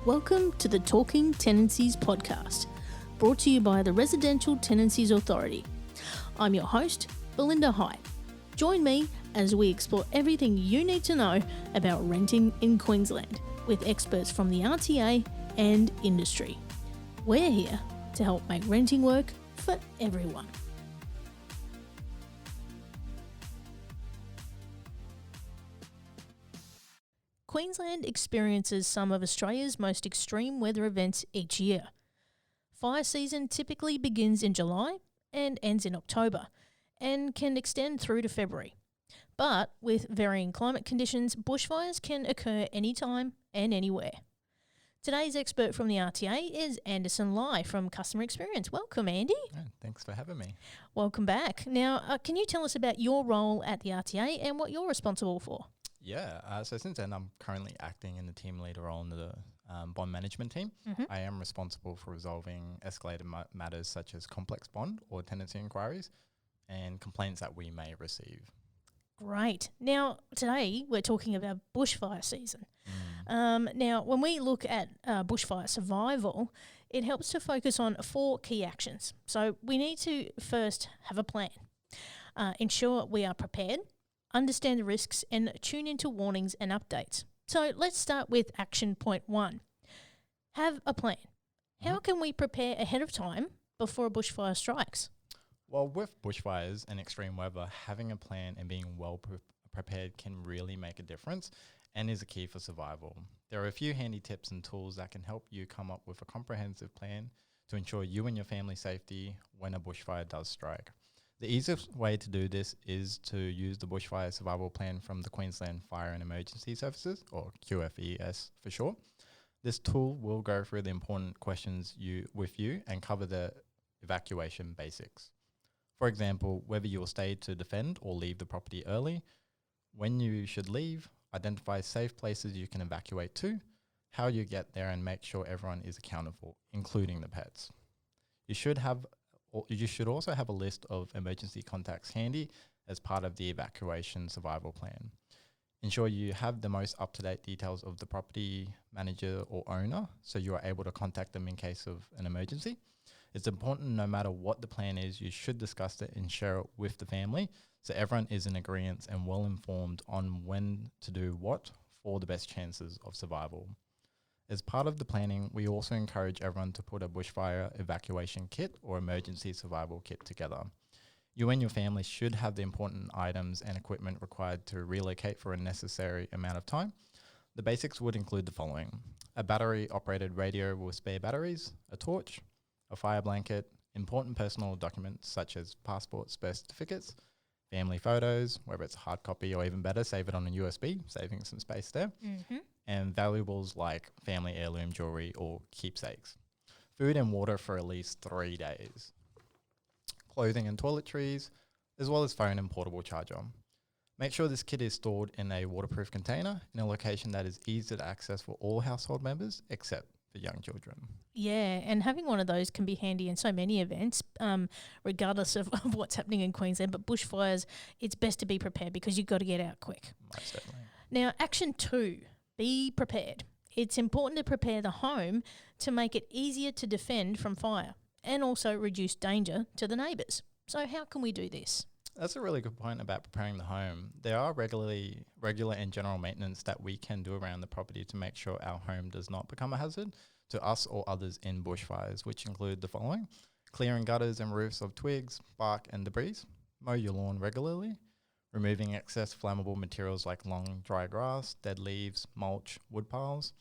Welcome to the Talking Tenancies podcast, brought to you by the Residential Tenancies Authority. I'm your host, Belinda Hyde. Join me as we explore everything you need to know about renting in Queensland with experts from the RTA and industry. We're here to help make renting work for everyone. Queensland experiences some of Australia's most extreme weather events each year. Fire season typically begins in July and ends in October, and can extend through to February. But with varying climate conditions, bushfires can occur anytime and anywhere. Today's expert from the RTA is Andison Lai from Customer Experience. Welcome, Andy. Thanks for having me. Welcome back. Now, can you tell us about your role at the RTA and what you're responsible for? So since then, I'm currently acting in the team leader role in the bond management team. I am responsible for resolving escalated matters such as complex bond or tenancy inquiries and complaints that we may receive. Great. Now, today we're talking about bushfire season. Now, when we look at bushfire survival, it helps to focus on 4 key actions. So we need to first have a plan, ensure we are prepared, understand the risks, and tune into warnings and updates. So let's start with action point 1. Have a plan. How can we prepare ahead of time before a bushfire strikes? Well, with bushfires and extreme weather, having a plan and being well prepared can really make a difference and is a key for survival. There are a few handy tips and tools that can help you come up with a comprehensive plan to ensure you and your family's safety when a bushfire does strike. The easiest way to do this is to use the Bushfire Survival Plan from the Queensland Fire and Emergency Services, or QFES for short. This tool will go through the important questions with you and cover the evacuation basics. For example, whether you will stay to defend or leave the property early, when you should leave, identify safe places you can evacuate to, how you get there, and make sure everyone is accounted for, including the pets. You should also have a list of emergency contacts handy as part of the evacuation survival plan. Ensure you have the most up-to-date details of the property manager or owner so you are able to contact them in case of an emergency. It's important no matter what the plan is, you should discuss it and share it with the family so everyone is in agreement and well informed on when to do what for the best chances of survival. As part of the planning, we also encourage everyone to put a bushfire evacuation kit or emergency survival kit together. You and your family should have the important items and equipment required to relocate for a necessary amount of time. The basics would include the following: a battery-operated radio with spare batteries, a torch, a fire blanket, important personal documents such as passports, birth certificates, family photos, whether it's a hard copy or even better, save it on a USB, saving some space there, and valuables like family heirloom jewelry or keepsakes. Food and water for at least 3 days. Clothing and toiletries, as well as phone and portable charger. Make sure this kit is stored in a waterproof container in a location that is easy to access for all household members except for young children. Yeah, and having one of those can be handy in so many events, regardless of what's happening in Queensland. But bushfires, it's best to be prepared because you've got to get out quick. Most certainly. Now, action 2, be prepared. It's important to prepare the home to make it easier to defend from fire and also reduce danger to the neighbours. So how can we do this? That's a really good point about preparing the home. There are regular and general maintenance that we can do around the property to make sure our home does not become a hazard to us or others in bushfires, which include the following: clearing gutters and roofs of twigs, bark and debris, mow your lawn regularly, removing excess flammable materials like long dry grass, dead leaves, mulch, wood piles.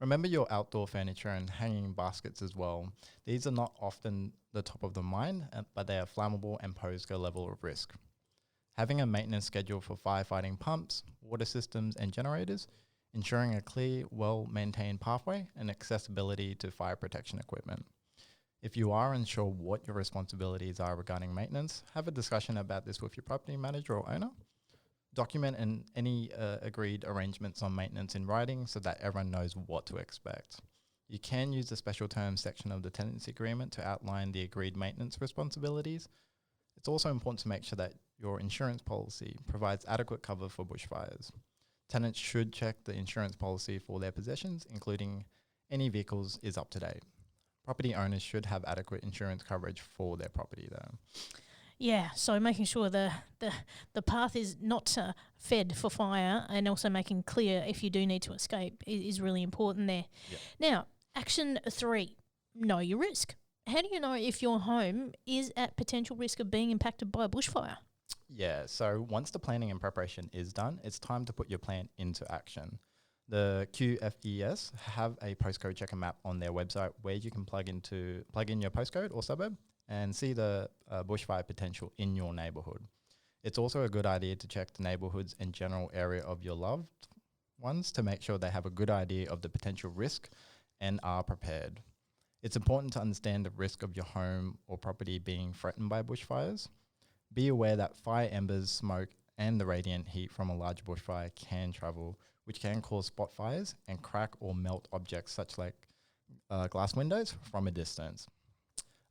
Remember your outdoor furniture and hanging baskets as well. These are not often the top of the mind, but they are flammable and pose a level of risk. Having a maintenance schedule for firefighting pumps, water systems and generators, ensuring a clear, well-maintained pathway and accessibility to fire protection equipment. If you are unsure what your responsibilities are regarding maintenance, have a discussion about this with your property manager or owner. Document any agreed arrangements on maintenance in writing so that everyone knows what to expect. You can use the special terms section of the tenancy agreement to outline the agreed maintenance responsibilities. It's also important to make sure that your insurance policy provides adequate cover for bushfires. Tenants should check the insurance policy for their possessions, including any vehicles is up to date. Property owners should have adequate insurance coverage for their property though. Yeah, so making sure the path is not fed for fire, and also making clear if you do need to escape is really important there. Yep. Now, action 3, know your risk. How do you know if your home is at potential risk of being impacted by a bushfire? Yeah, so once the planning and preparation is done, it's time to put your plan into action. The QFES have a postcode checker map on their website where you can plug in your postcode or suburb and see the bushfire potential in your neighbourhood. It's also a good idea to check the neighbourhoods and general area of your loved ones to make sure they have a good idea of the potential risk and are prepared. It's important to understand the risk of your home or property being threatened by bushfires. Be aware that fire embers, smoke, and the radiant heat from a large bushfire can travel, which can cause spot fires and crack or melt objects such like glass windows from a distance.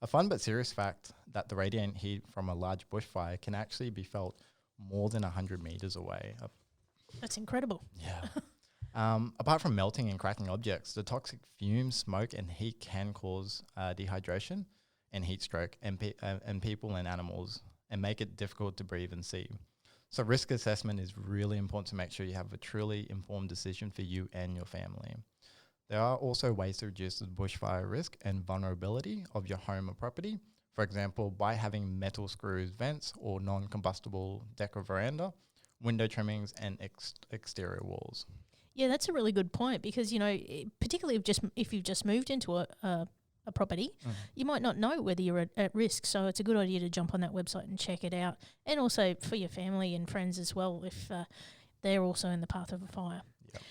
A fun but serious fact that the radiant heat from a large bushfire can actually be felt more than 100 meters away. That's incredible. Yeah. Apart from melting and cracking objects, the toxic fumes, smoke, and heat can cause dehydration and heat stroke and people and animals, and make it difficult to breathe and see. So risk assessment is really important to make sure you have a truly informed decision for you and your family. There are also ways to reduce the bushfire risk and vulnerability of your home or property. For example, by having metal screws, vents, or non-combustible deck or veranda, window trimmings, and exterior walls. Yeah, that's a really good point because, particularly if you've just moved into a property, you might not know whether you're at risk. So it's a good idea to jump on that website and check it out. And also for your family and friends as well if they're also in the path of a fire. Yep.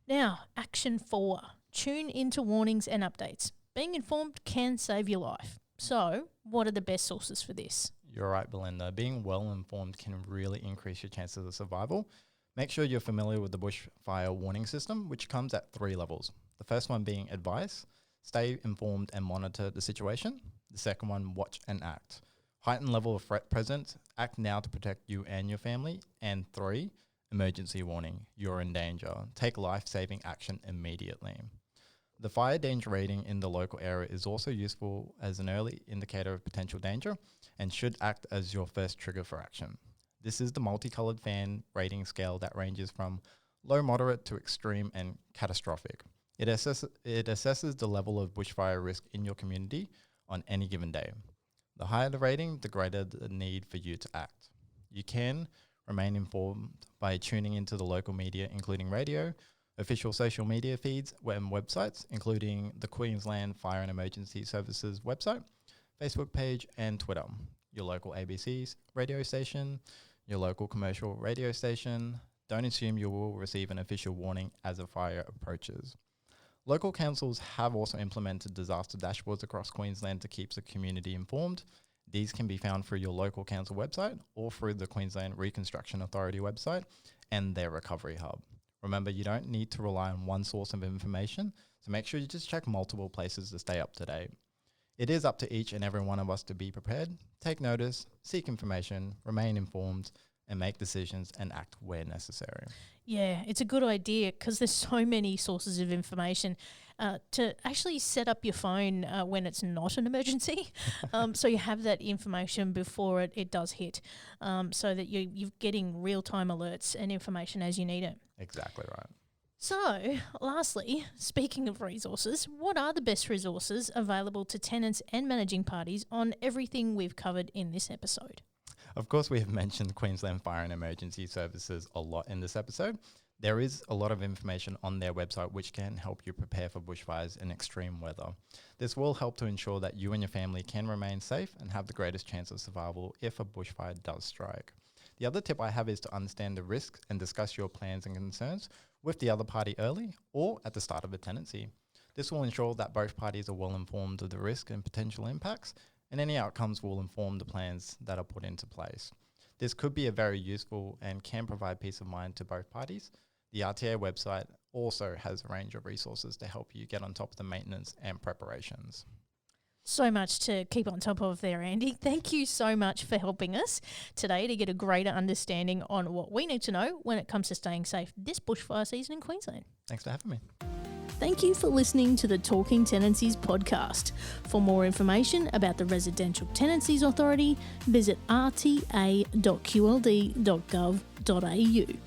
Now, action 4, tune into warnings and updates. Being informed can save your life. So what are the best sources for this? You're right, Belinda. Being well informed can really increase your chances of survival. Make sure you're familiar with the bushfire warning system, which comes at 3 levels. The first one being advice. Stay informed and monitor the situation. The second one, watch and act. Heightened level of threat present. Act now to protect you and your family. And 3, emergency warning. You're in danger. Take life-saving action immediately. The fire danger rating in the local area is also useful as an early indicator of potential danger and should act as your first trigger for action. This is the multicolored fan rating scale that ranges from low, moderate to extreme and catastrophic. It assesses the level of bushfire risk in your community on any given day. The higher the rating, the greater the need for you to act. You can remain informed by tuning into the local media, including radio, official social media feeds, and websites, including the Queensland Fire and Emergency Services website, Facebook page, and Twitter. Your local ABC's radio station, your local commercial radio station. Don't assume you will receive an official warning as a fire approaches. Local councils have also implemented disaster dashboards across Queensland to keep the community informed. These can be found through your local council website or through the Queensland Reconstruction Authority website and their recovery hub. Remember, you don't need to rely on one source of information, so make sure you just check multiple places to stay up to date. It is up to each and every one of us to be prepared, take notice, seek information, remain informed, and make decisions and act where necessary. Yeah, it's a good idea because there's so many sources of information to actually set up your phone when it's not an emergency. So you have that information before it does hit so that you're getting real-time alerts and information as you need it. Exactly right. So, lastly, speaking of resources, what are the best resources available to tenants and managing parties on everything we've covered in this episode? Of course, we have mentioned Queensland Fire and Emergency Services a lot in this episode. There is a lot of information on their website which can help you prepare for bushfires and extreme weather. This will help to ensure that you and your family can remain safe and have the greatest chance of survival if a bushfire does strike. The other tip I have is to understand the risks and discuss your plans and concerns with the other party early or at the start of a tenancy. This will ensure that both parties are well informed of the risk and potential impacts, and any outcomes will inform the plans that are put into place. This could be a very useful and can provide peace of mind to both parties. The RTA website also has a range of resources to help you get on top of the maintenance and preparations. So much to keep on top of there, Andy. Thank you so much for helping us today to get a greater understanding on what we need to know when it comes to staying safe this bushfire season in Queensland. Thanks for having me. Thank you for listening to the Talking Tenancies podcast. For more information about the Residential Tenancies Authority, visit rta.qld.gov.au.